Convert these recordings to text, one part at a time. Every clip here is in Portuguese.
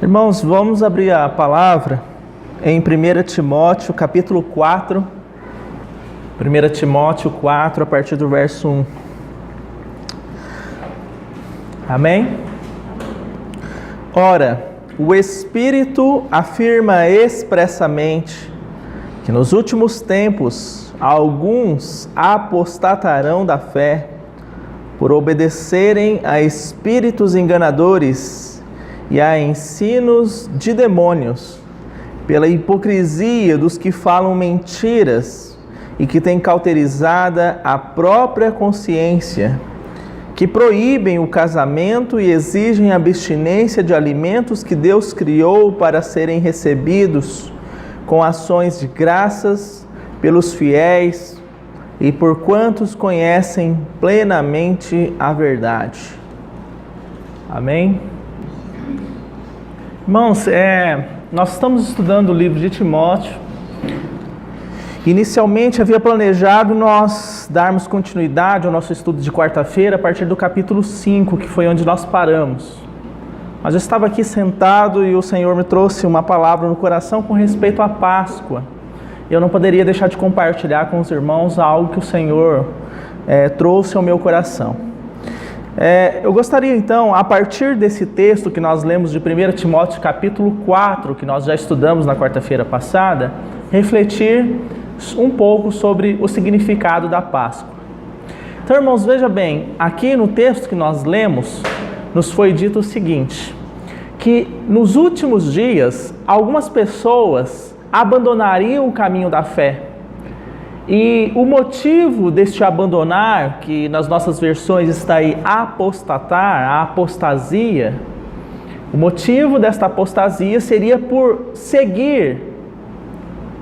Irmãos, vamos abrir a palavra em 1 Timóteo, capítulo 4. 1 Timóteo 4, a partir do verso 1. Amém? Ora, o Espírito afirma expressamente que nos últimos tempos alguns apostatarão da fé por obedecerem a espíritos enganadores e a ensinos de demônios, pela hipocrisia dos que falam mentiras e que têm cauterizada a própria consciência, que proíbem o casamento e exigem abstinência de alimentos que Deus criou para serem recebidos com ações de graças pelos fiéis e por quantos conhecem plenamente a verdade. Amém? Irmãos, nós estamos estudando o livro de Timóteo. Inicialmente havia planejado nós darmos continuidade ao nosso estudo de quarta-feira a partir do capítulo 5, que foi onde nós paramos. Mas eu estava aqui sentado e o Senhor me trouxe uma palavra no coração com respeito à Páscoa. Eu não poderia deixar de compartilhar com os irmãos algo que o Senhor trouxe ao meu coração. Eu gostaria então, a partir desse texto que nós lemos de 1 Timóteo capítulo 4, que nós já estudamos na quarta-feira passada, refletir um pouco sobre o significado da Páscoa. Então, irmãos, veja bem, aqui no texto que nós lemos, nos foi dito o seguinte, que nos últimos dias, algumas pessoas abandonariam o caminho da fé. E o motivo deste abandonar, que nas nossas versões está aí apostatar, a apostasia, o motivo desta apostasia seria por seguir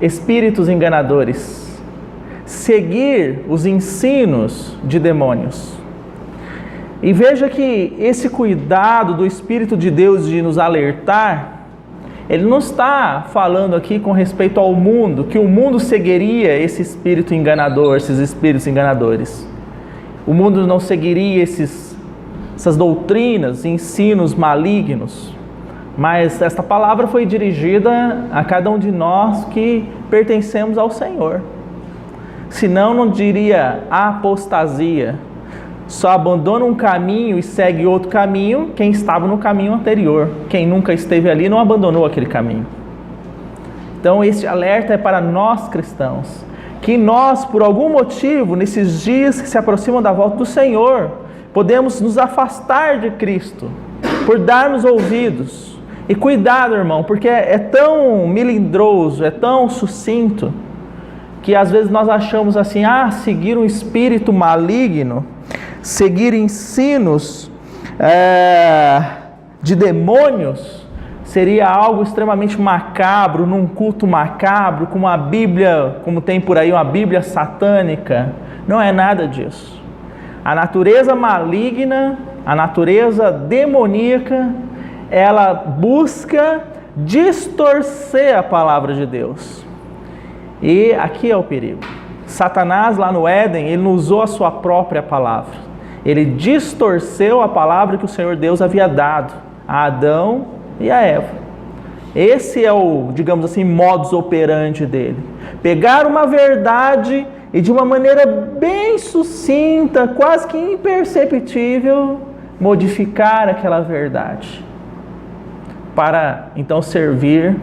espíritos enganadores, seguir os ensinos de demônios. E veja que esse cuidado do Espírito de Deus de nos alertar, ele não está falando aqui com respeito ao mundo, que o mundo seguiria esse espírito enganador, esses espíritos enganadores. O mundo não seguiria essas doutrinas, ensinos malignos. Mas esta palavra foi dirigida a cada um de nós que pertencemos ao Senhor. Senão não diria apostasia. Só abandona um caminho e segue outro caminho quem estava no caminho anterior. Quem nunca esteve ali não abandonou aquele caminho. Então este alerta é para nós cristãos, que nós, por algum motivo, nesses dias que se aproximam da volta do Senhor, podemos nos afastar de Cristo, por darmos ouvidos. E cuidado, irmão, porque é tão melindroso, é tão sucinto, que às vezes nós achamos assim, seguir um espírito maligno, seguir ensinos de demônios seria algo extremamente macabro, num culto macabro, com uma Bíblia, como tem por aí uma Bíblia satânica. Não é nada disso. A natureza maligna, a natureza demoníaca, ela busca distorcer a palavra de Deus. E aqui é o perigo. Satanás lá no Éden, ele não usou a sua própria palavra. Ele distorceu a palavra que o Senhor Deus havia dado a Adão e a Eva. Esse é o, digamos assim, modus operandi dele. Pegar uma verdade e de uma maneira bem sucinta, quase que imperceptível, modificar aquela verdade. Para então servir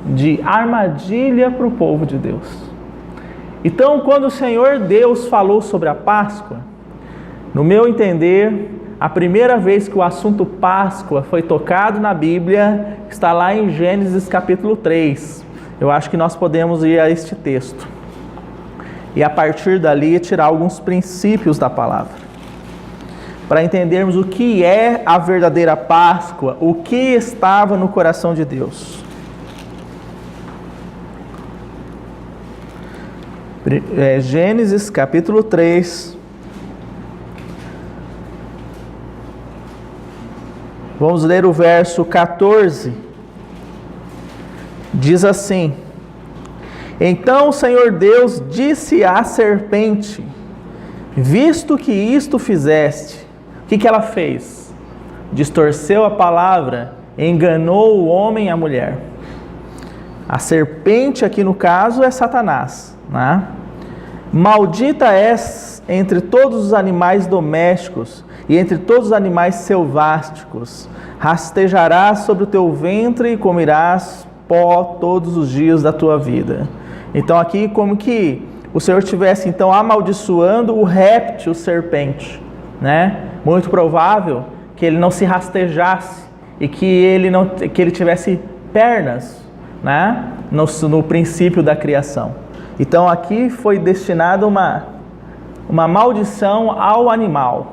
de armadilha para o povo de Deus. Então, quando o Senhor Deus falou sobre a Páscoa, no meu entender, a primeira vez que o assunto Páscoa foi tocado na Bíblia está lá em Gênesis capítulo 3. Eu acho que nós podemos ir a este texto. E a partir dali tirar alguns princípios da palavra. Para entendermos o que é a verdadeira Páscoa, o que estava no coração de Deus. Gênesis capítulo 3. Vamos ler o verso 14. Diz assim: Então o Senhor Deus disse à serpente: Visto que isto fizeste, o que ela fez? distorceu a palavra enganou o homem e a mulher. A serpente aqui no caso é Satanás, né? Maldita és entre todos os animais domésticos e entre todos os animais selváticos. Rastejarás sobre o teu ventre e comerás pó todos os dias da tua vida. Então aqui como que o Senhor estivesse então amaldiçoando o réptil serpente, né? Muito provável que ele não se rastejasse e que ele tivesse pernas, né? No princípio da criação. Então aqui foi destinada uma maldição ao animal.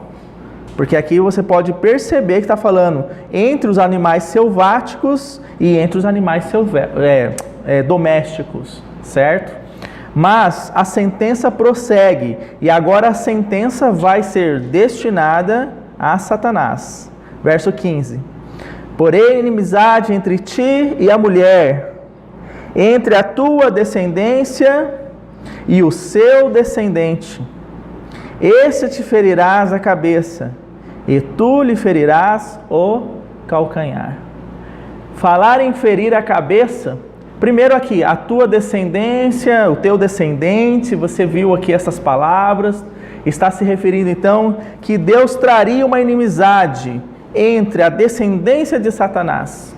Porque aqui você pode perceber que está falando entre os animais selváticos e entre os animais domésticos, certo? Mas a sentença prossegue, e agora a sentença vai ser destinada a Satanás. Verso 15. Porém, inimizade entre ti e a mulher, entre a tua descendência e o seu descendente. Esse te ferirás a cabeça, e tu lhe ferirás o calcanhar. Falar em ferir a cabeça, primeiro aqui, a tua descendência, o teu descendente, você viu aqui essas palavras, está se referindo então que Deus traria uma inimizade entre a descendência de Satanás,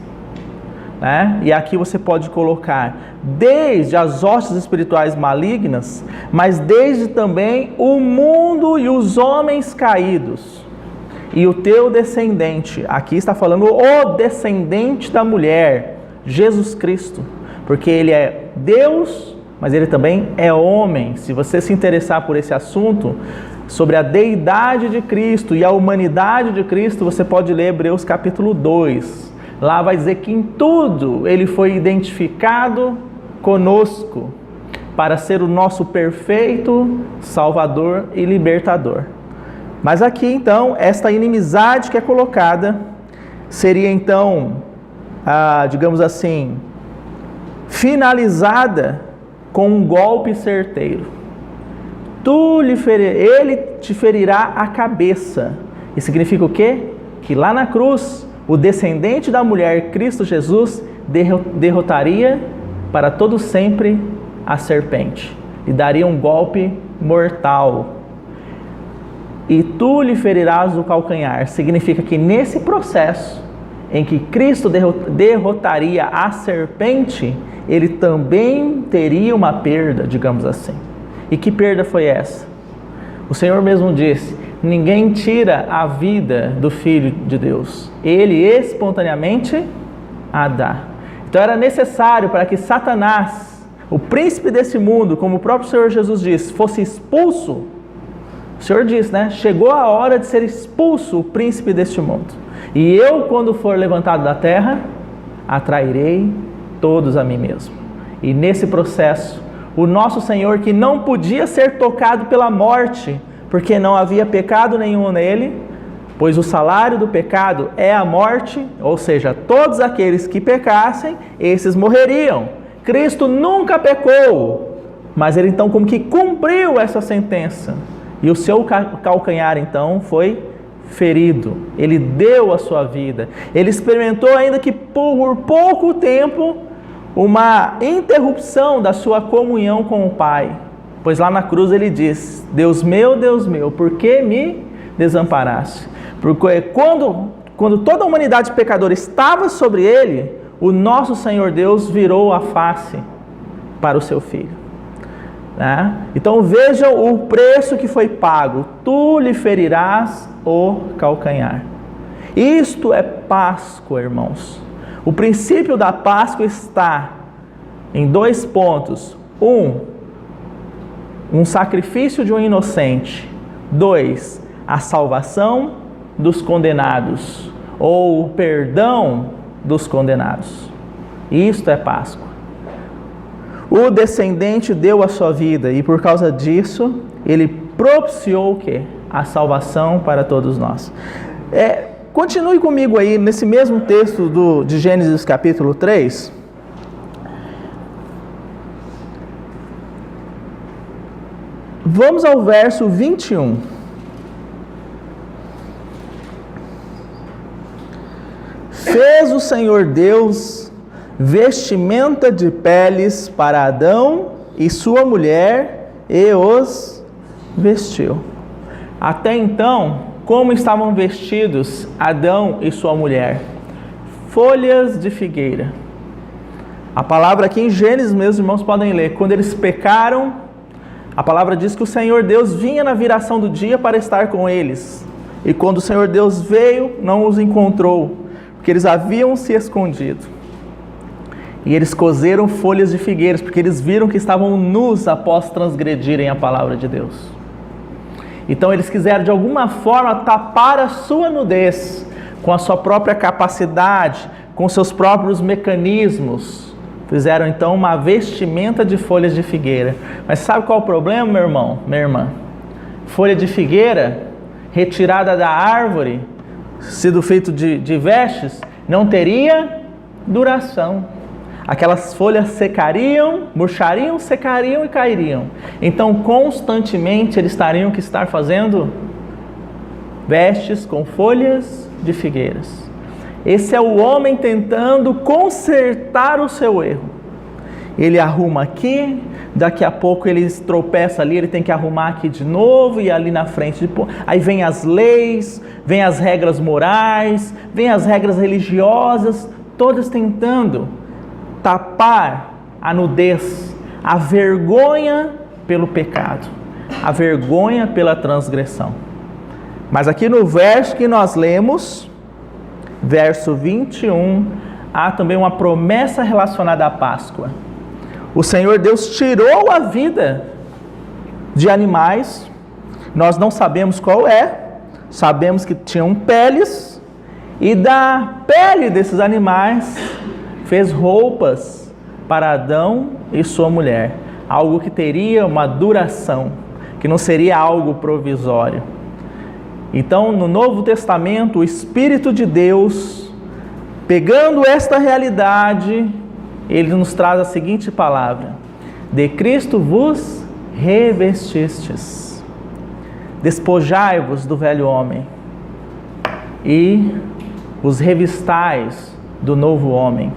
né? E aqui você pode colocar desde as hostes espirituais malignas, mas desde também o mundo e os homens caídos. E o teu descendente, aqui está falando o descendente da mulher, Jesus Cristo, porque ele é Deus, mas ele também é homem. Se você se interessar por esse assunto, sobre a deidade de Cristo e a humanidade de Cristo, você pode ler Hebreus capítulo 2. Lá vai dizer que em tudo ele foi identificado conosco para ser o nosso perfeito Salvador e Libertador. Mas aqui então, esta inimizade que é colocada seria então, digamos assim, finalizada com um golpe certeiro. Ele te ferirá a cabeça. Isso significa o quê? Que lá na cruz, o descendente da mulher, Cristo Jesus, derrotaria para todo sempre a serpente. Lhe daria um golpe mortal. E tu lhe ferirás o calcanhar. Significa que nesse processo em que Cristo derrotaria a serpente, ele também teria uma perda, digamos assim. E que perda foi essa? O Senhor mesmo disse: ninguém tira a vida do Filho de Deus, ele espontaneamente a dá. Então era necessário para que Satanás, o príncipe desse mundo, como o próprio Senhor Jesus disse, fosse expulso. O Senhor diz, né? Chegou a hora de ser expulso o príncipe deste mundo. E eu, quando for levantado da terra, atrairei todos a mim mesmo. E nesse processo, o nosso Senhor, que não podia ser tocado pela morte, porque não havia pecado nenhum nele, pois o salário do pecado é a morte, ou seja, todos aqueles que pecassem, esses morreriam. Cristo nunca pecou, mas ele então como que cumpriu essa sentença. E o seu calcanhar então foi ferido. Ele deu a sua vida. Ele experimentou, ainda que por pouco tempo, uma interrupção da sua comunhão com o Pai. Pois lá na cruz ele diz: Deus meu, por que me desamparaste? Porque quando toda a humanidade pecadora estava sobre ele, o nosso Senhor Deus virou a face para o seu Filho. Né? Então vejam o preço que foi pago. Tu lhe ferirás o calcanhar. Isto é Páscoa, irmãos. O princípio da Páscoa está em 2 pontos. 1 sacrifício de um inocente. 2, a salvação dos condenados, ou o perdão dos condenados. Isto é Páscoa. O descendente deu a sua vida e por causa disso, ele propiciou o quê? A salvação para todos nós. Continue comigo aí nesse mesmo texto de Gênesis capítulo 3. Vamos ao verso 21. fez o Senhor Deus vestimenta de peles para Adão e sua mulher e os vestiu. Até então, como estavam vestidos Adão e sua mulher? Folhas de figueira. A palavra aqui em Gênesis, meus irmãos podem ler, quando eles pecaram, a palavra diz que o Senhor Deus vinha na viração do dia para estar com eles. E quando o Senhor Deus veio, não os encontrou, porque eles haviam se escondido. E eles coseram folhas de figueiras, porque eles viram que estavam nus após transgredirem a palavra de Deus. Então eles quiseram de alguma forma tapar a sua nudez com a sua própria capacidade, com seus próprios mecanismos. Fizeram então uma vestimenta de folhas de figueira. Mas sabe qual é o problema, meu irmão, minha irmã? Folha de figueira, retirada da árvore, sido feito de vestes, não teria duração. Aquelas folhas secariam, murchariam, secariam e cairiam. Então, constantemente, eles teriam que estar fazendo vestes com folhas de figueiras. Esse é o homem tentando consertar o seu erro. Ele arruma aqui, daqui a pouco ele tropeça ali, ele tem que arrumar aqui de novo e ali na frente. Aí vem as leis, vem as regras morais, vem as regras religiosas, todas tentando tapar a nudez, a vergonha pelo pecado, a vergonha pela transgressão. Mas aqui no verso que nós lemos, verso 21, há também uma promessa relacionada à Páscoa. O Senhor Deus tirou a vida de animais, nós não sabemos qual é, sabemos que tinham peles, e da pele desses animais fez roupas para Adão e sua mulher, algo que teria uma duração, que não seria algo provisório. Então, no Novo Testamento, o Espírito de Deus, pegando esta realidade, ele nos traz a seguinte palavra: de Cristo vos revestistes, despojai-vos do velho homem e os revistais do novo homem.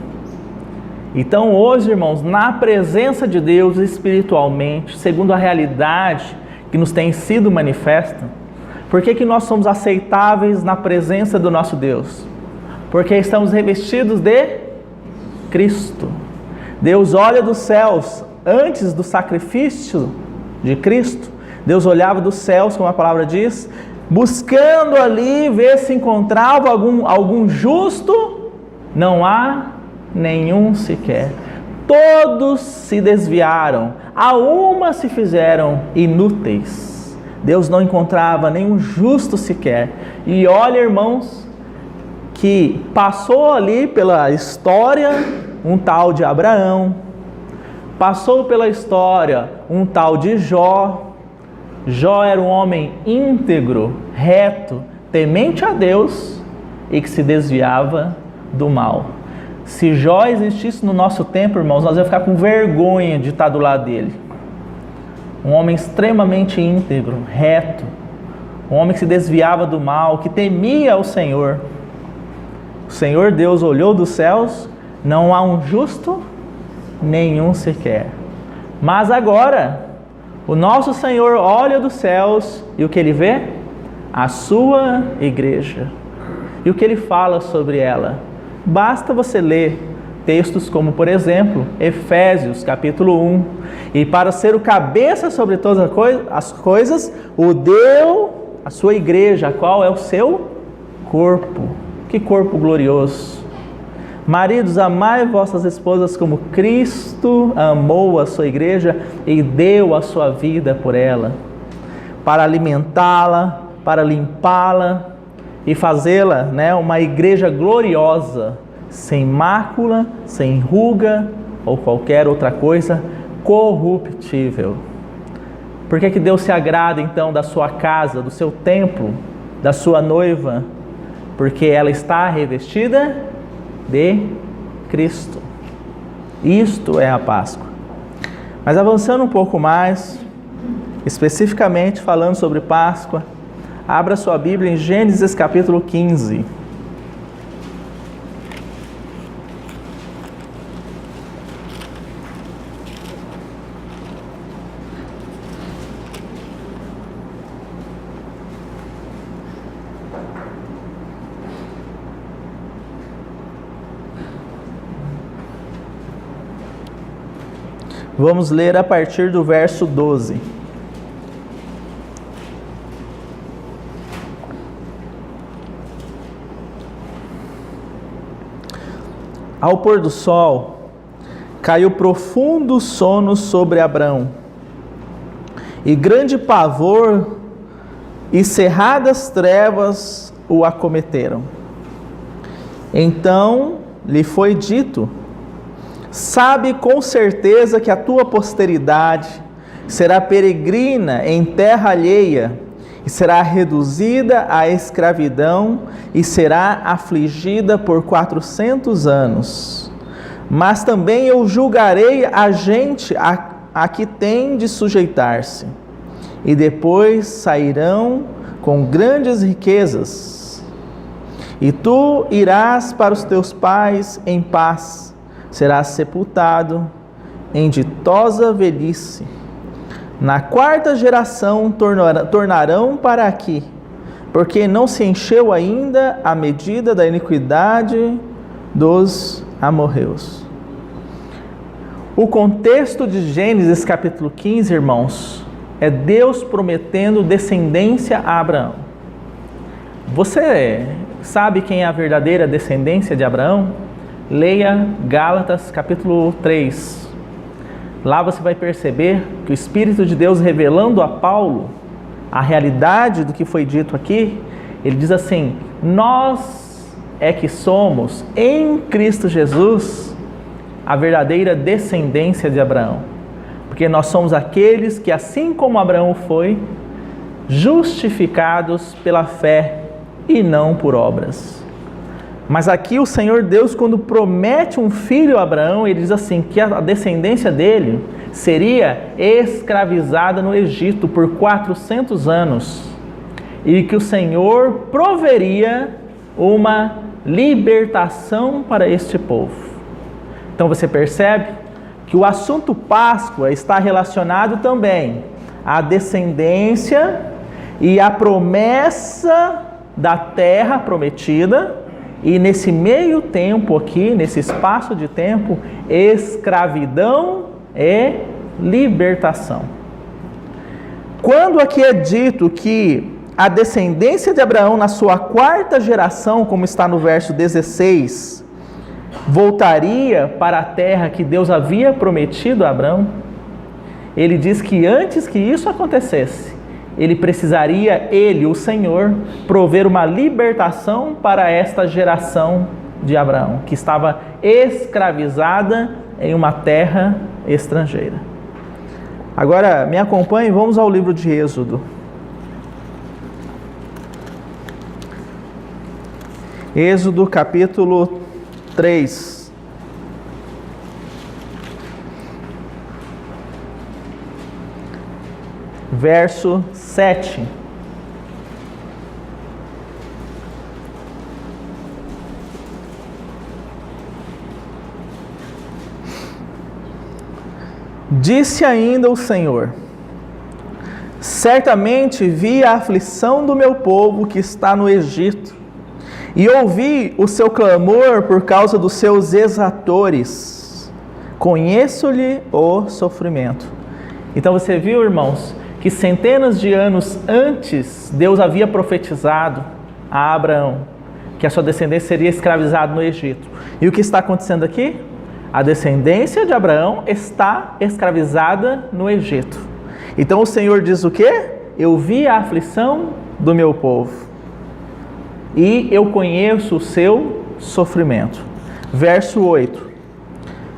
Então hoje, irmãos, na presença de Deus espiritualmente, segundo a realidade que nos tem sido manifesta, por que nós somos aceitáveis na presença do nosso Deus? Porque estamos revestidos de Cristo. Deus olha dos céus, antes do sacrifício de Cristo, Deus olhava dos céus, como a palavra diz, buscando ali ver se encontrava algum justo, não há nenhum sequer. Todos se desviaram, a uma se fizeram inúteis. Deus não encontrava nenhum justo sequer. E olha, irmãos, que passou ali pela história um tal de Abraão, passou pela história um tal de Jó. Jó era um homem íntegro, reto, temente a Deus e que se desviava do mal. Se Jó existisse no nosso tempo, irmãos, nós íamos ficar com vergonha de estar do lado dele. Um homem extremamente íntegro, reto, um homem que se desviava do mal, que temia o Senhor. O Senhor Deus olhou dos céus, não há um justo, nenhum sequer. Mas agora, o nosso Senhor olha dos céus e o que Ele vê? A sua igreja. E o que Ele fala sobre ela? Basta você ler textos como, por exemplo, Efésios capítulo 1. E para ser o cabeça sobre todas as coisas, o deu a sua igreja, a qual é o seu corpo. Que corpo glorioso! Maridos, amai vossas esposas como Cristo amou a sua igreja e deu a sua vida por ela, para alimentá-la, para limpá-la e fazê-la, uma igreja gloriosa, sem mácula, sem ruga ou qualquer outra coisa corruptível. Por que Deus se agrada então da sua casa, do seu templo, da sua noiva? Porque ela está revestida de Cristo. Isto é a Páscoa. Mas avançando um pouco mais, especificamente falando sobre Páscoa, abra sua Bíblia em Gênesis capítulo 15. Vamos ler a partir do verso 12. Ao pôr do sol, caiu profundo sono sobre Abrão, e grande pavor e cerradas trevas o acometeram. Então lhe foi dito: sabe com certeza que a tua posteridade será peregrina em terra alheia, e será reduzida à escravidão, e será afligida por 400 anos. Mas também eu julgarei a gente a que tem de sujeitar-se, e depois sairão com grandes riquezas. E tu irás para os teus pais em paz, serás sepultado em ditosa velhice. Na quarta geração tornarão para aqui, porque não se encheu ainda a medida da iniquidade dos amorreus. O contexto de Gênesis capítulo 15, irmãos, é Deus prometendo descendência a Abraão. Você sabe quem é a verdadeira descendência de Abraão? Leia Gálatas capítulo 3. Lá você vai perceber que o Espírito de Deus, revelando a Paulo a realidade do que foi dito aqui, ele diz assim: nós é que somos em Cristo Jesus a verdadeira descendência de Abraão, porque nós somos aqueles que, assim como Abraão foi, justificados pela fé e não por obras. Mas aqui o Senhor Deus, quando promete um filho a Abraão, ele diz assim, que a descendência dele seria escravizada no Egito por 400 anos, e que o Senhor proveria uma libertação para este povo. Então você percebe que o assunto Páscoa está relacionado também à descendência e à promessa da terra prometida, e nesse meio tempo aqui, nesse espaço de tempo, escravidão e libertação. Quando aqui é dito que a descendência de Abraão na sua quarta geração, como está no verso 16, voltaria para a terra que Deus havia prometido a Abraão, ele diz que antes que isso acontecesse, ele precisaria, o Senhor, prover uma libertação para esta geração de Abraão, que estava escravizada em uma terra estrangeira. Agora, me acompanhe, vamos ao livro de Êxodo. Êxodo capítulo 3. Verso 7. Disse ainda o Senhor: certamente vi a aflição do meu povo que está no Egito, e ouvi o seu clamor por causa dos seus exatores. Conheço-lhe o sofrimento. Então você viu, irmãos, que centenas de anos antes, Deus havia profetizado a Abraão que a sua descendência seria escravizada no Egito. E o que está acontecendo aqui? A descendência de Abraão está escravizada no Egito. Então o Senhor diz o quê? Eu vi a aflição do meu povo e eu conheço o seu sofrimento. Verso 8.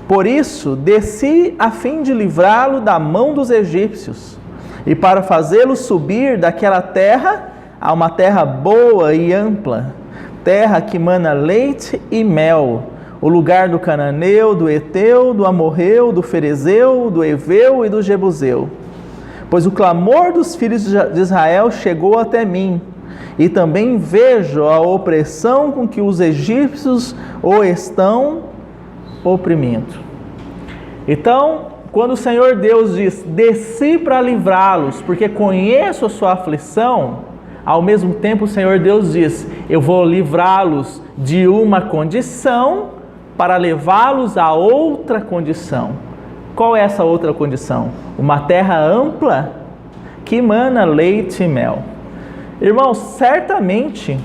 Por isso desci a fim de livrá-lo da mão dos egípcios, e para fazê-lo subir daquela terra a uma terra boa e ampla, terra que mana leite e mel, o lugar do cananeu, do eteu, do amorreu, do ferezeu, do eveu e do jebuseu. Pois o clamor dos filhos de Israel chegou até mim, e também vejo a opressão com que os egípcios o estão oprimindo. Então, quando o Senhor Deus diz, desci para livrá-los, porque conheço a sua aflição, ao mesmo tempo o Senhor Deus diz, eu vou livrá-los de uma condição para levá-los a outra condição. Qual é essa outra condição? Uma terra ampla que mana leite e mel. Irmãos, certamente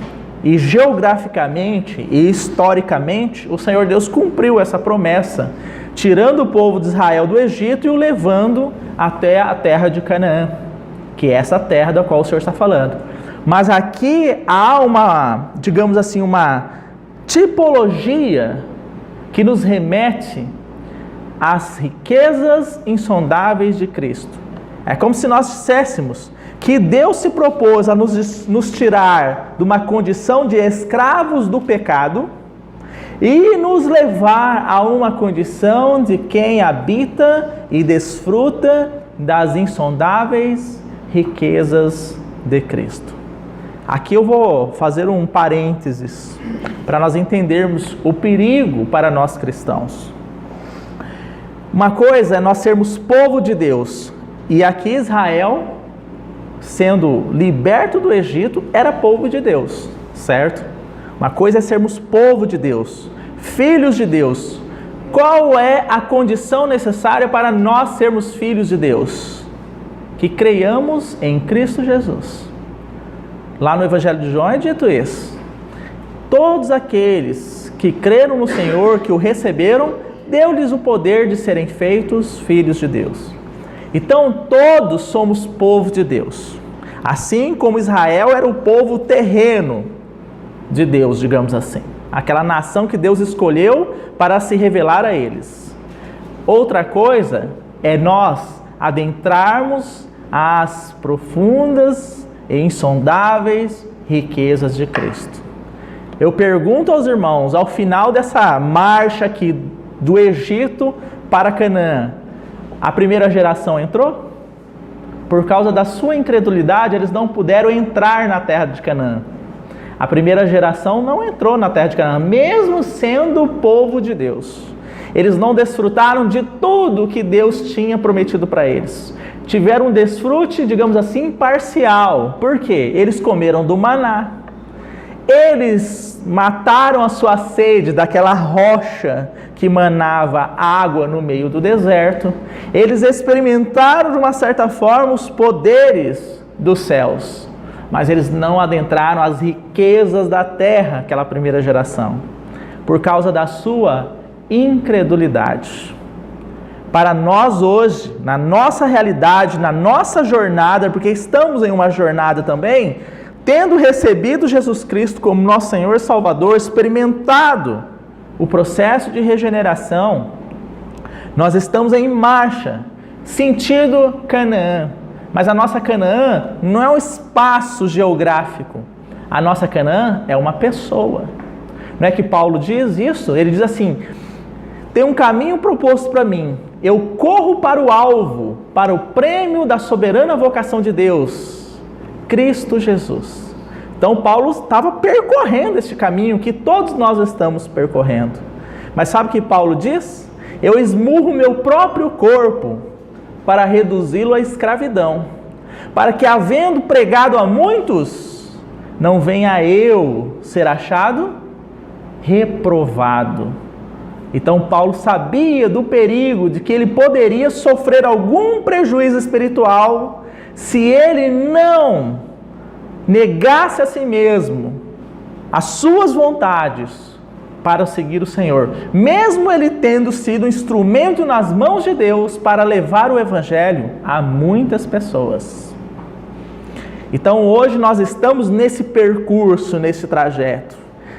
e geograficamente e historicamente, o Senhor Deus cumpriu essa promessa, tirando o povo de Israel do Egito e o levando até a terra de Canaã, que é essa terra da qual o Senhor está falando. Mas aqui há uma, digamos assim, uma tipologia que nos remete às riquezas insondáveis de Cristo. É como se nós disséssemos que Deus se propôs a nos tirar de uma condição de escravos do pecado e nos levar a uma condição de quem habita e desfruta das insondáveis riquezas de Cristo. Aqui eu vou fazer um parênteses para nós entendermos o perigo para nós cristãos. Uma coisa é nós sermos povo de Deus, e aqui Israel, sendo liberto do Egito, era povo de Deus, certo? Uma coisa é sermos povo de Deus, filhos de Deus. Qual é a condição necessária para nós sermos filhos de Deus? Que creiamos em Cristo Jesus. Lá no Evangelho de João é dito isso. Todos aqueles que creram no Senhor, que o receberam, deu-lhes o poder de serem feitos filhos de Deus. Então todos somos povo de Deus. Assim como Israel era o povo terreno de Deus, digamos assim. Aquela nação que Deus escolheu para se revelar a eles. Outra coisa é nós adentrarmos as profundas e insondáveis riquezas de Cristo. Eu pergunto aos irmãos, ao final dessa marcha aqui do Egito para Canaã, a primeira geração entrou? Por causa da sua incredulidade, eles não puderam entrar na terra de Canaã. A primeira geração não entrou na terra de Canaã, mesmo sendo o povo de Deus. Eles não desfrutaram de tudo que Deus tinha prometido para eles. Tiveram um desfrute, digamos assim, parcial. Por quê? Eles comeram do maná. Eles mataram a sua sede daquela rocha que manava água no meio do deserto. Eles experimentaram de uma certa forma os poderes dos céus, mas eles não adentraram as riquezas da terra, aquela primeira geração, por causa da sua incredulidade. Para nós hoje, na nossa realidade, na nossa jornada, porque estamos em uma jornada também, tendo recebido Jesus Cristo como nosso Senhor e Salvador, experimentado o processo de regeneração, nós estamos em marcha, sentido Canaã. Mas a nossa Canaã não é um espaço geográfico. A nossa Canaã é uma pessoa. Não é que Paulo diz isso? Ele diz assim: tem um caminho proposto para mim. Eu corro para o alvo, para o prêmio da soberana vocação de Deus, Cristo Jesus. Então Paulo estava percorrendo este caminho que todos nós estamos percorrendo. Mas sabe o que Paulo diz? Eu esmurro meu próprio corpo para reduzi-lo à escravidão, para que, havendo pregado a muitos, não venha eu ser achado reprovado. Então Paulo sabia do perigo de que ele poderia sofrer algum prejuízo espiritual se ele não negasse a si mesmo as suas vontades para seguir o Senhor, mesmo ele tendo sido instrumento nas mãos de Deus para levar o Evangelho a muitas pessoas. Então hoje nós estamos nesse percurso, nesse trajeto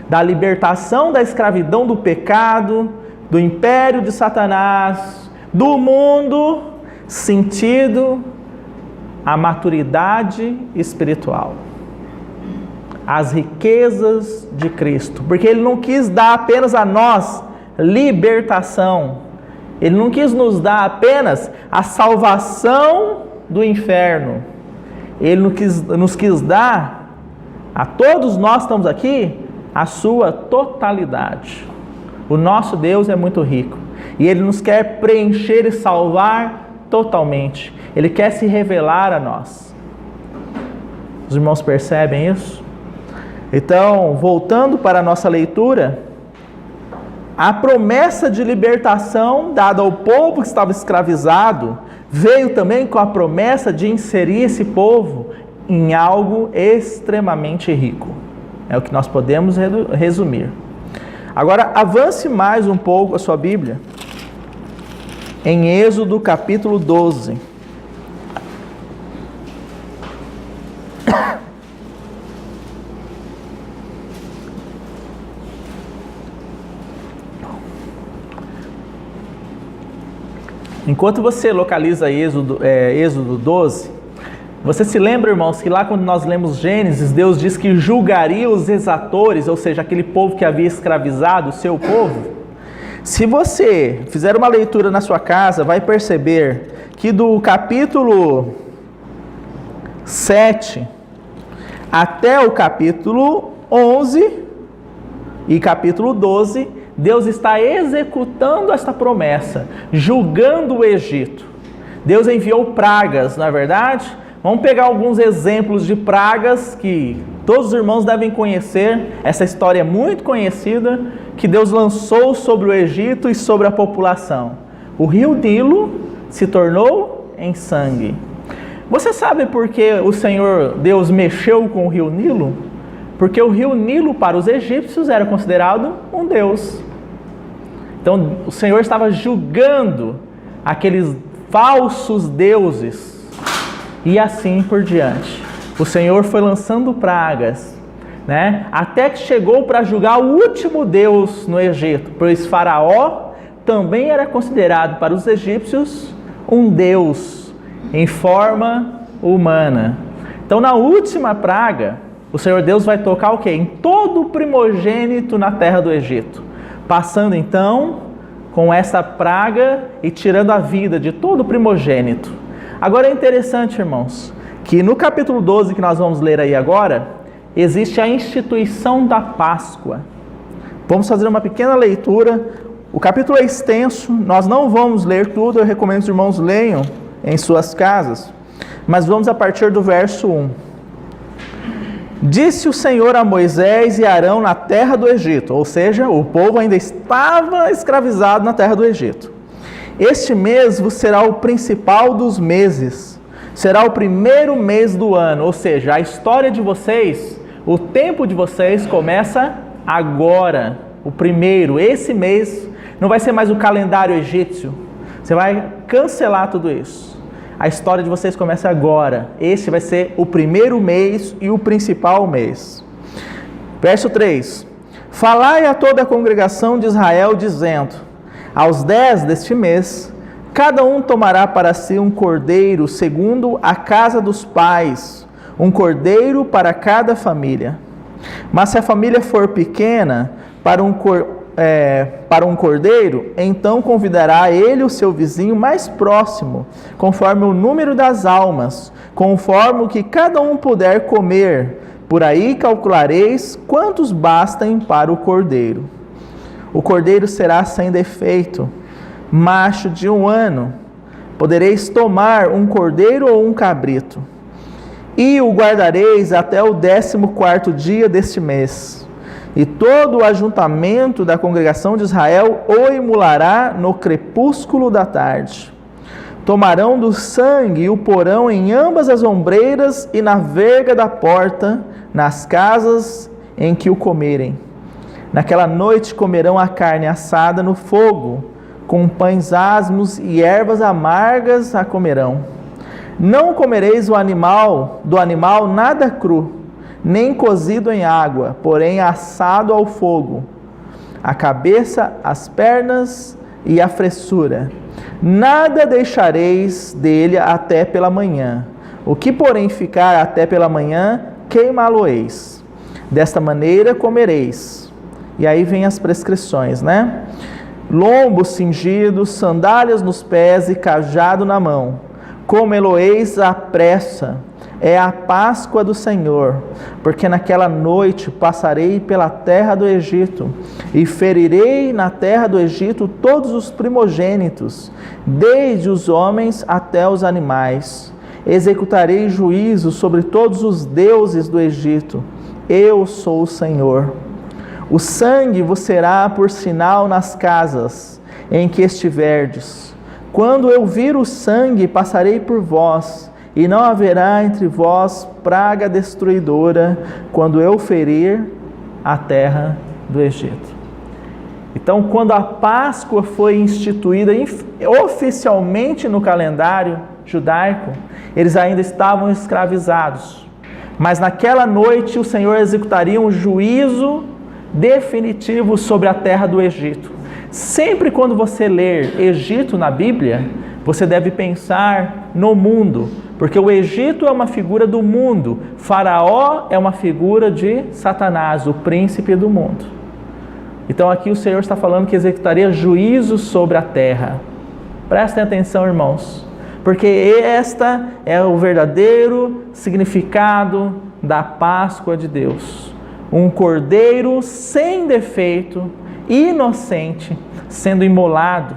da libertação da escravidão do pecado, do império de Satanás, do mundo, sentido a maturidade espiritual, as riquezas de Cristo, porque Ele não quis dar apenas a nós libertação, Ele não quis nos dar apenas a salvação do inferno, Ele nos quis dar, a todos nós estamos aqui, a sua totalidade. O nosso Deus é muito rico e Ele nos quer preencher e salvar totalmente. Ele quer se revelar a nós. Os irmãos percebem isso? Então, voltando para a nossa leitura, A promessa de libertação dada ao povo que estava escravizado veio também com a promessa de inserir esse povo em algo extremamente rico. É o que nós podemos resumir. Agora, avance mais um pouco a sua Bíblia em Êxodo capítulo 12. Enquanto você localiza Êxodo 12, você se lembra, irmãos, que lá quando nós lemos Gênesis, Deus diz que julgaria os exatores, ou seja, aquele povo que havia escravizado o seu povo? Se você fizer uma leitura na sua casa, vai perceber que do capítulo 7 até o capítulo 11 e capítulo 12, Deus está executando esta promessa, julgando o Egito. Deus enviou pragas, não é verdade? Vamos pegar alguns exemplos de pragas que todos os irmãos devem conhecer. Essa história é muito conhecida, que Deus lançou sobre o Egito e sobre a população. O rio Nilo se tornou em sangue. Você sabe por que o Senhor Deus mexeu com o rio Nilo? Porque o rio Nilo para os egípcios era considerado um deus. Então o Senhor estava julgando aqueles falsos deuses e assim por diante. O Senhor foi lançando pragas, né? Até que chegou para julgar o último deus no Egito, pois Faraó também era considerado para os egípcios um deus em forma humana. Então na última praga, o Senhor Deus vai tocar o quê? Em todo o primogênito na terra do Egito. Passando então com essa praga e tirando a vida de todo o primogênito. Agora é interessante, irmãos, que no capítulo 12 que nós vamos ler aí agora, existe a instituição da Páscoa. Vamos fazer uma pequena leitura. O capítulo é extenso, nós não vamos ler tudo, eu recomendo que os irmãos leiam em suas casas. Mas vamos a partir do verso 1. Disse o Senhor a Moisés e Arão na terra do Egito, ou seja, o povo ainda estava escravizado na terra do Egito. Este mês vos será o principal dos meses, será o primeiro mês do ano, ou seja, a história de vocês, o tempo de vocês começa agora, o primeiro, esse mês, não vai ser mais o calendário egípcio, você vai cancelar tudo isso. A história de vocês começa agora. Este vai ser o primeiro mês e o principal mês. Verso 3. Falai a toda a congregação de Israel, dizendo: aos 10 deste mês, cada um tomará para si um cordeiro, segundo a casa dos pais, um cordeiro para cada família. Mas se a família for pequena, para um cordeiro, então convidará ele o seu vizinho mais próximo, conforme o número das almas, conforme o que cada um puder comer. Por aí calculareis quantos bastem para o cordeiro. O cordeiro será sem defeito, macho de 1 ano. Podereis tomar um cordeiro ou um cabrito, e o guardareis até o 14º dia deste mês. E todo o ajuntamento da congregação de Israel o imulará no crepúsculo da tarde. Tomarão do sangue e o porão em ambas as ombreiras e na verga da porta, nas casas em que o comerem. Naquela noite comerão a carne assada no fogo, com pães asmos e ervas amargas a comerão. Não comereis do animal nada cru, nem cozido em água, porém assado ao fogo, a cabeça, as pernas e a fressura. Nada deixareis dele até pela manhã. O que, porém, ficar até pela manhã, queimá-lo-eis. Desta maneira comereis. E aí vem as prescrições, né? Lombo cingido, sandálias nos pés e cajado na mão. Comê-lo-eis à pressa. É a Páscoa do Senhor, porque naquela noite passarei pela terra do Egito e ferirei na terra do Egito todos os primogênitos, desde os homens até os animais. Executarei juízo sobre todos os deuses do Egito. Eu sou o Senhor. O sangue vos será por sinal nas casas em que estiverdes. Quando eu vir o sangue, passarei por vós, e não haverá entre vós praga destruidora, quando eu ferir a terra do Egito. Então, quando a Páscoa foi instituída oficialmente no calendário judaico, eles ainda estavam escravizados. Mas naquela noite o Senhor executaria um juízo definitivo sobre a terra do Egito. Sempre quando você ler Egito na Bíblia, você deve pensar no mundo, porque o Egito é uma figura do mundo, Faraó é uma figura de Satanás, o príncipe do mundo. Então aqui o Senhor está falando que executaria juízo sobre a terra. Prestem atenção, irmãos, porque esta é o verdadeiro significado da Páscoa de Deus. Um cordeiro sem defeito, inocente, sendo imolado.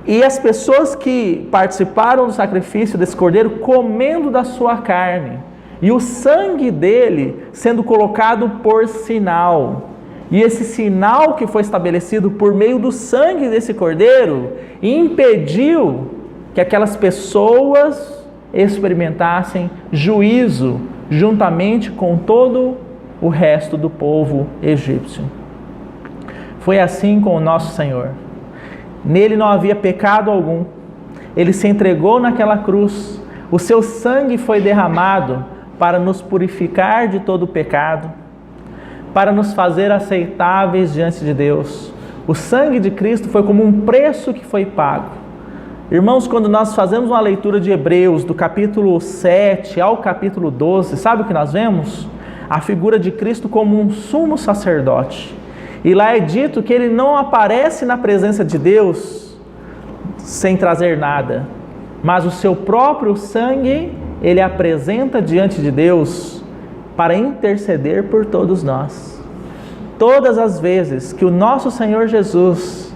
E as pessoas que participaram do sacrifício desse cordeiro comendo da sua carne. E o sangue dele sendo colocado por sinal. E esse sinal que foi estabelecido por meio do sangue desse cordeiro impediu que aquelas pessoas experimentassem juízo juntamente com todo o resto do povo egípcio. Foi assim com o nosso Senhor. Nele não havia pecado algum. Ele se entregou naquela cruz. O seu sangue foi derramado para nos purificar de todo o pecado, para nos fazer aceitáveis diante de Deus. O sangue de Cristo foi como um preço que foi pago. Irmãos, quando nós fazemos uma leitura de Hebreus, do capítulo 7 ao capítulo 12, sabe o que nós vemos? A figura de Cristo como um sumo sacerdote. E lá é dito que ele não aparece na presença de Deus sem trazer nada, mas o seu próprio sangue ele apresenta diante de Deus para interceder por todos nós. Todas as vezes que o nosso Senhor Jesus,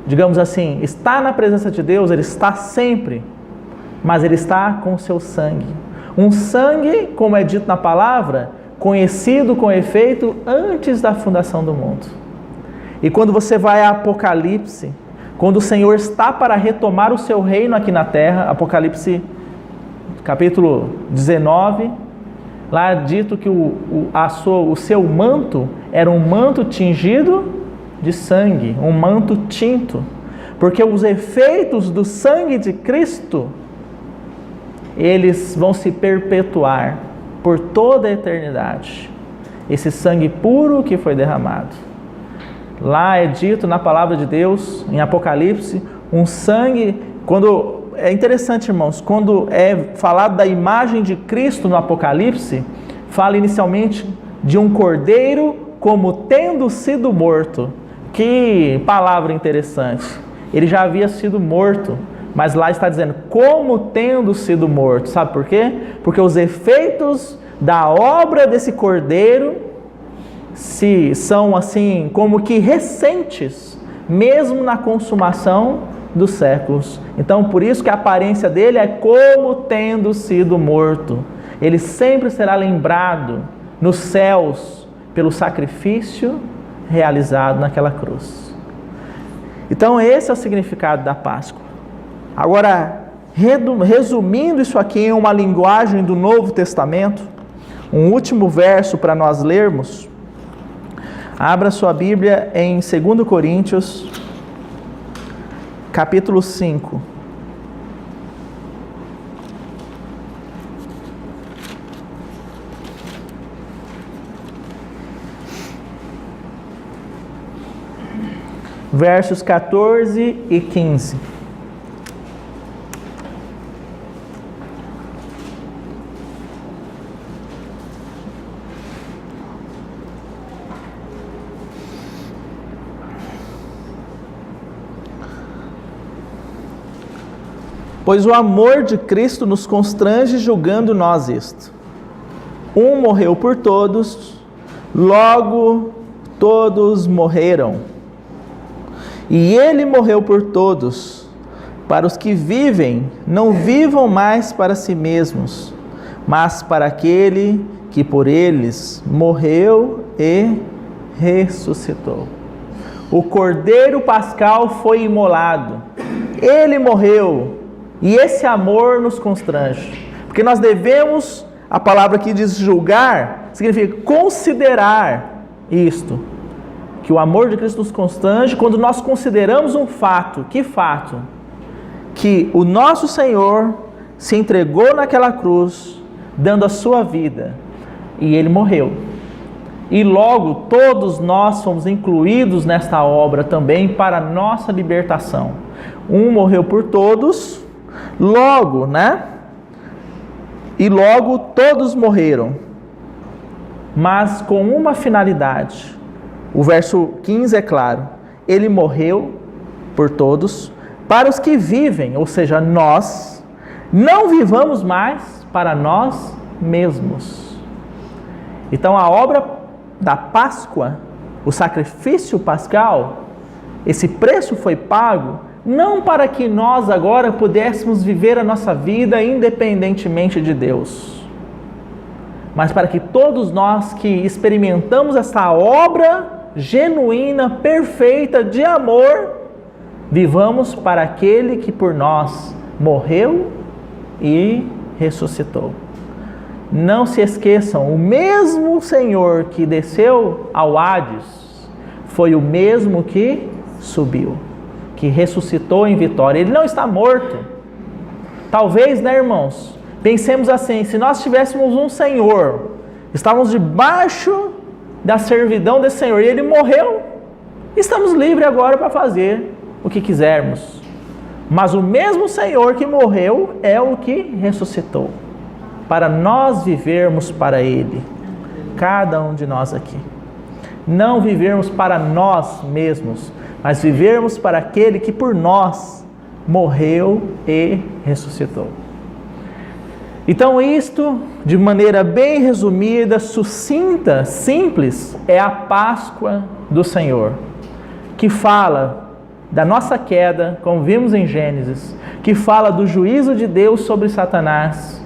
digamos assim, está na presença de Deus, ele está sempre, mas ele está com o seu sangue. Um sangue, como é dito na palavra, conhecido com efeito antes da fundação do mundo. E quando você vai a Apocalipse, quando o Senhor está para retomar o seu reino aqui na terra, Apocalipse capítulo 19, lá é dito que o seu manto era um manto tingido de sangue, um manto tinto, porque os efeitos do sangue de Cristo, eles vão se perpetuar por toda a eternidade. Esse sangue puro que foi derramado. Lá é dito na palavra de Deus, em Apocalipse, um sangue, é interessante, irmãos, quando é falado da imagem de Cristo no Apocalipse, fala inicialmente de um cordeiro como tendo sido morto. Que palavra interessante. Ele já havia sido morto, mas lá está dizendo como tendo sido morto. Sabe por quê? Porque os efeitos da obra desse cordeiro são assim como que recentes, mesmo na consumação dos séculos. Então, por isso que a aparência dele é como tendo sido morto. Ele sempre será lembrado nos céus pelo sacrifício realizado naquela cruz. Então, esse é o significado da Páscoa. Agora, resumindo isso aqui em uma linguagem do Novo Testamento, um último verso para nós lermos. Abra sua Bíblia em 2 Coríntios, capítulo 5. Versos 14 e 15. Pois o amor de Cristo nos constrange, julgando nós isto: um morreu por todos, logo todos morreram. E ele morreu por todos, para os que vivem, não vivam mais para si mesmos, mas para aquele que por eles morreu e ressuscitou. O Cordeiro Pascal foi imolado. Ele morreu. E esse amor nos constrange. Porque nós devemos, a palavra que diz julgar, significa considerar isto. Que o amor de Cristo nos constrange quando nós consideramos um fato. Que fato? Que o nosso Senhor se entregou naquela cruz, dando a sua vida. E Ele morreu. E logo todos nós fomos incluídos nesta obra também para a nossa libertação. Um morreu por todos, logo, E logo todos morreram, mas com uma finalidade. O verso 15 é claro. Ele morreu por todos, para os que vivem, ou seja, nós, não vivamos mais para nós mesmos. Então a obra da Páscoa, o sacrifício pascal, esse preço foi pago não para que nós agora pudéssemos viver a nossa vida independentemente de Deus, mas para que todos nós que experimentamos essa obra genuína, perfeita de amor, vivamos para aquele que por nós morreu e ressuscitou. Não se esqueçam, o mesmo Senhor que desceu ao Hades foi o mesmo que subiu, que ressuscitou em vitória. Ele não está morto. Talvez, irmãos, pensemos assim, se nós tivéssemos um Senhor, estávamos debaixo da servidão desse Senhor, e Ele morreu, estamos livres agora para fazer o que quisermos. Mas o mesmo Senhor que morreu é o que ressuscitou, para nós vivermos para Ele, cada um de nós aqui. Não vivermos para nós mesmos, mas vivermos para aquele que por nós morreu e ressuscitou. Então isto, de maneira bem resumida, sucinta, simples, é a Páscoa do Senhor, que fala da nossa queda, como vimos em Gênesis, que fala do juízo de Deus sobre Satanás,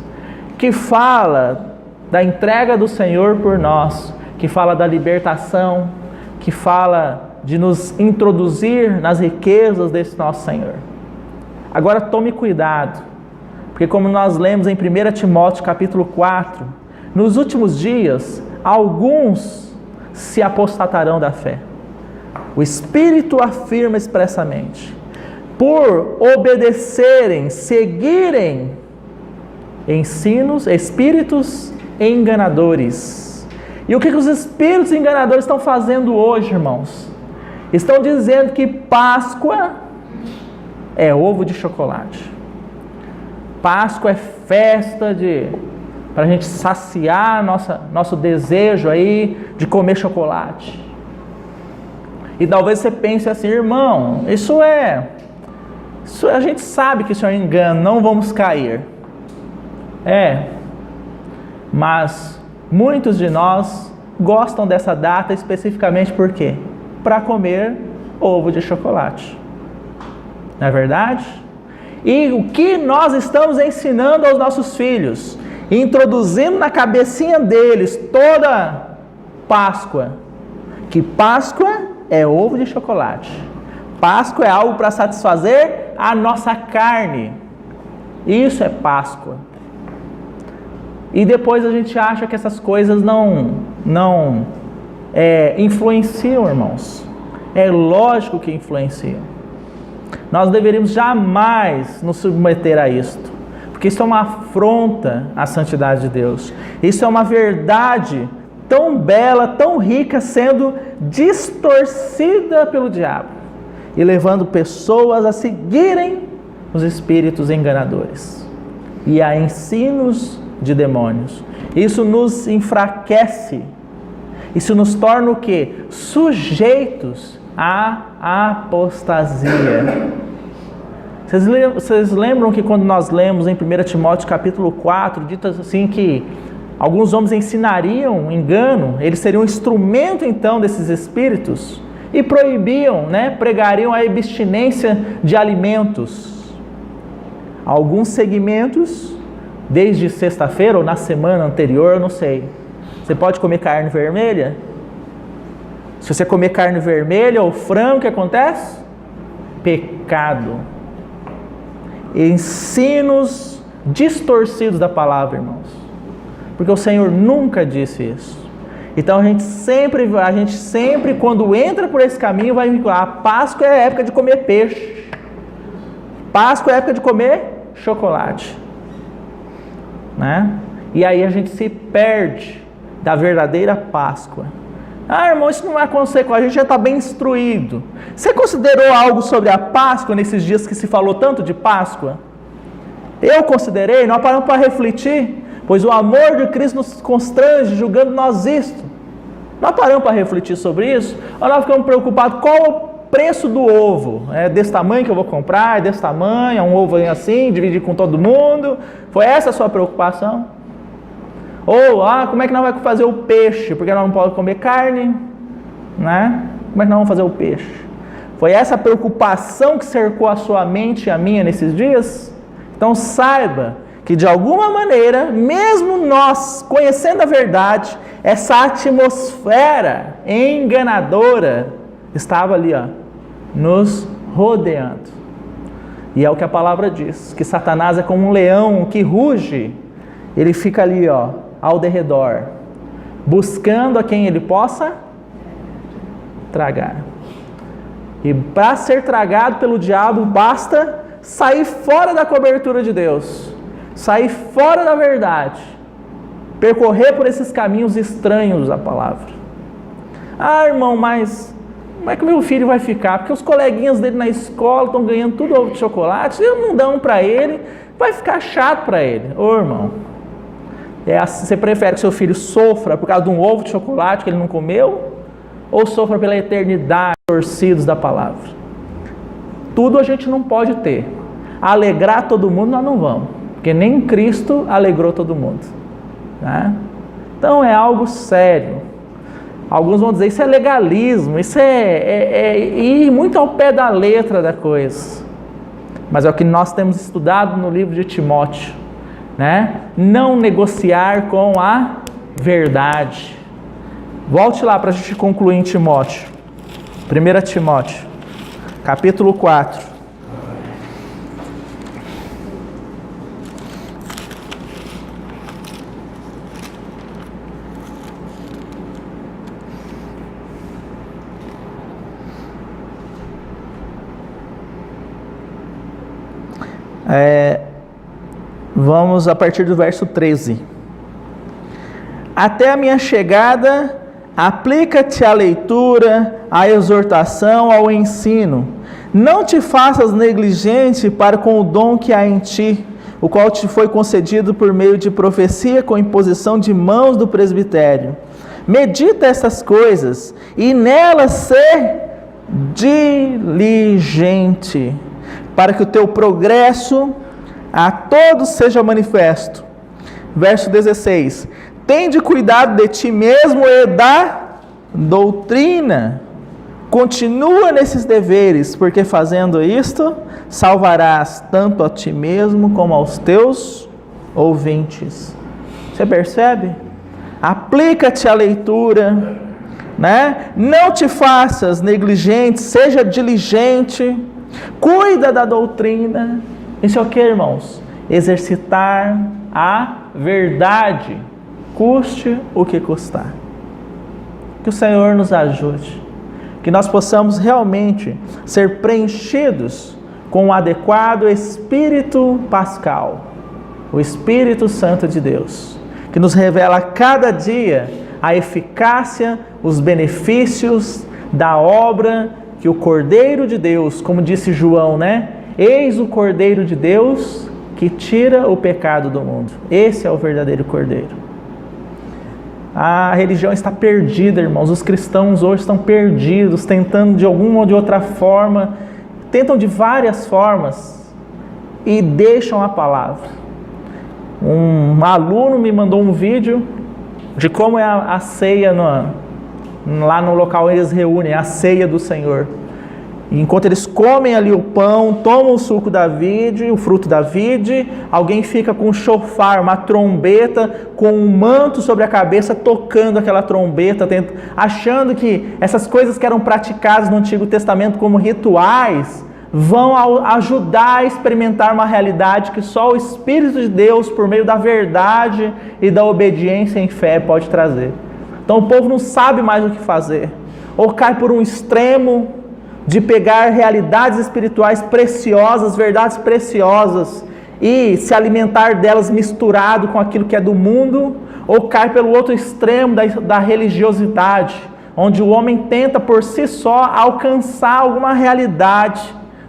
que fala da entrega do Senhor por nós, que fala da libertação, que fala de nos introduzir nas riquezas desse nosso Senhor. Agora tome cuidado, porque como nós lemos em 1 Timóteo capítulo 4, nos últimos dias, alguns se apostatarão da fé. O Espírito afirma expressamente, por obedecerem, seguirem espíritos enganadores. E o que os espíritos enganadores estão fazendo hoje, irmãos? Estão dizendo que Páscoa é ovo de chocolate. Páscoa é festa para a gente saciar nosso desejo aí de comer chocolate. E talvez você pense assim, irmão, isso a gente sabe que isso é um engano, não vamos cair. Mas muitos de nós gostam dessa data especificamente por quê? Para comer ovo de chocolate. Não é verdade? E o que nós estamos ensinando aos nossos filhos? Introduzindo na cabecinha deles toda Páscoa. Que Páscoa é ovo de chocolate. Páscoa é algo para satisfazer a nossa carne. Isso é Páscoa. E depois a gente acha que essas coisas não influenciam, irmãos. É lógico que influenciam. Nós deveríamos jamais nos submeter a isto, porque isso é uma afronta à santidade de Deus. Isso é uma verdade tão bela, tão rica, sendo distorcida pelo diabo e levando pessoas a seguirem os espíritos enganadores e a ensinos de demônios. Isso nos enfraquece. Isso nos torna o quê? Sujeitos à apostasia. Vocês lembram que quando nós lemos em 1 Timóteo capítulo 4, dito assim que alguns homens ensinariam engano, eles seriam um instrumento então desses espíritos e proibiam, pregariam a abstinência de alimentos. Alguns segmentos, desde sexta-feira ou na semana anterior, eu não sei. Você pode comer carne vermelha? Se você comer carne vermelha ou frango, o que acontece? Pecado. Ensinos distorcidos da palavra, irmãos. Porque o Senhor nunca disse isso. Então a gente sempre quando entra por esse caminho, vai vincular. A Páscoa é a época de comer peixe. Páscoa é a época de comer chocolate. Né? E aí a gente se perde da verdadeira Páscoa. Irmão, isso não vai acontecer com a gente, já está bem instruído. Você considerou algo sobre a Páscoa nesses dias que se falou tanto de Páscoa? Eu considerei, nós paramos para refletir, pois o amor de Cristo nos constrange, julgando nós isto. Nós paramos para refletir sobre isso, ou nós ficamos preocupados qual o preço do ovo? É desse tamanho que eu vou comprar, é desse tamanho, é um ovo assim, dividir com todo mundo? Foi essa a sua preocupação? Ou, como é que nós vamos fazer o peixe? Porque nós não podemos comer carne, né? Como é que nós vamos fazer o peixe? Foi essa preocupação que cercou a sua mente e a minha nesses dias? Então saiba que de alguma maneira, mesmo nós conhecendo a verdade, essa atmosfera enganadora estava ali, nos rodeando. E é o que a palavra diz, que Satanás é como um leão que ruge, ele fica ali, ao derredor, buscando a quem ele possa tragar. E para ser tragado pelo diabo, basta sair fora da cobertura de Deus, sair fora da verdade, percorrer por esses caminhos estranhos da palavra. Irmão, mas como é que meu filho vai ficar? Porque os coleguinhas dele na escola estão ganhando tudo ovo de chocolate, eles não dão para ele, vai ficar chato para ele. Irmão, você prefere que seu filho sofra por causa de um ovo de chocolate que ele não comeu? Ou sofra pela eternidade, torcidos da palavra? Tudo a gente não pode ter. Alegrar todo mundo nós não vamos, porque nem Cristo alegrou todo mundo, né? Então é algo sério. Alguns vão dizer, isso é legalismo, isso é ir muito ao pé da letra da coisa. Mas é o que nós temos estudado no livro de Timóteo, né? Não negociar com a verdade. Volte lá para a gente concluir em Timóteo. 1 Timóteo, capítulo 4. Vamos a partir do verso 13. Até a minha chegada, aplica-te à leitura, à exortação, ao ensino. Não te faças negligente para com o dom que há em ti, o qual te foi concedido por meio de profecia com imposição de mãos do presbitério. Medita essas coisas e nelas ser diligente, para que o teu progresso a todos seja manifesto. Verso 16. Tende cuidado de ti mesmo e da doutrina. Continua nesses deveres, porque fazendo isto, salvarás tanto a ti mesmo como aos teus ouvintes. Você percebe? Aplica-te à leitura, né? Não te faças negligente, seja diligente, cuida da doutrina. Isso é o que, irmãos? Exercitar a verdade, custe o que custar. Que o Senhor nos ajude, que nós possamos realmente ser preenchidos com o adequado Espírito Pascal, o Espírito Santo de Deus, que nos revela a cada dia a eficácia, os benefícios da obra que o Cordeiro de Deus, como disse João, né? Eis o Cordeiro de Deus que tira o pecado do mundo. Esse é o verdadeiro Cordeiro. A religião está perdida, irmãos. Os cristãos hoje estão perdidos, tentando de alguma ou de outra forma, tentam de várias formas e deixam a palavra. Um aluno me mandou um vídeo de como é a ceia lá no local onde eles reúnem, a ceia do Senhor. E enquanto eles comem ali o pão, tomam o suco da vide, o fruto da vide, alguém fica com um chofar, uma trombeta, com um manto sobre a cabeça, tocando aquela trombeta, achando que essas coisas que eram praticadas no Antigo Testamento como rituais, vão ajudar a experimentar uma realidade que só o Espírito de Deus, por meio da verdade e da obediência em fé, pode trazer. Então o povo não sabe mais o que fazer, ou cai por um extremo de pegar realidades espirituais preciosas, verdades preciosas, e se alimentar delas misturado com aquilo que é do mundo, ou cai pelo outro extremo da religiosidade, onde o homem tenta por si só alcançar alguma realidade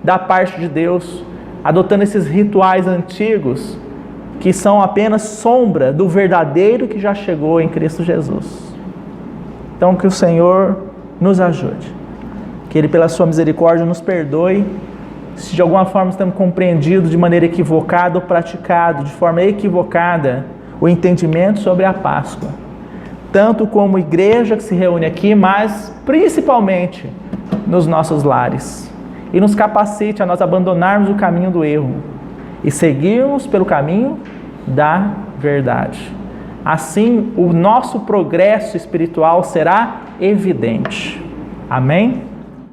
da parte de Deus, adotando esses rituais antigos, que são apenas sombra do verdadeiro que já chegou em Cristo Jesus. Então que o Senhor nos ajude. Que Ele, pela sua misericórdia, nos perdoe se de alguma forma estamos compreendido de maneira equivocada ou praticado de forma equivocada o entendimento sobre a Páscoa. Tanto como igreja que se reúne aqui, mas principalmente nos nossos lares. E nos capacite a nós abandonarmos o caminho do erro e seguirmos pelo caminho da verdade. Assim, o nosso progresso espiritual será evidente. Amém?